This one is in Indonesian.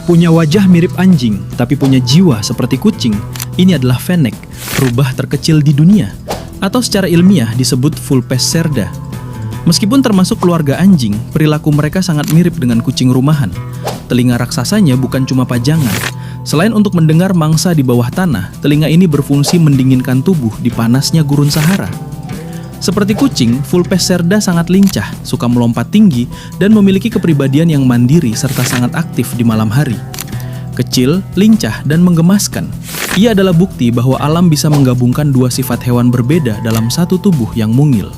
Punya wajah mirip anjing, tapi punya jiwa seperti kucing. Ini adalah fennec, rubah terkecil di dunia, atau secara ilmiah disebut Vulpes cerda. Meskipun termasuk keluarga anjing, perilaku mereka sangat mirip dengan kucing rumahan. Telinga raksasanya bukan cuma pajangan. Selain untuk mendengar mangsa di bawah tanah, telinga ini berfungsi mendinginkan tubuh di panasnya gurun Sahara. Seperti kucing, Vulpes cerda sangat lincah, suka melompat tinggi, dan memiliki kepribadian yang mandiri serta sangat aktif di malam hari. Kecil, lincah, dan menggemaskan. Ia adalah bukti bahwa alam bisa menggabungkan dua sifat hewan berbeda dalam satu tubuh yang mungil.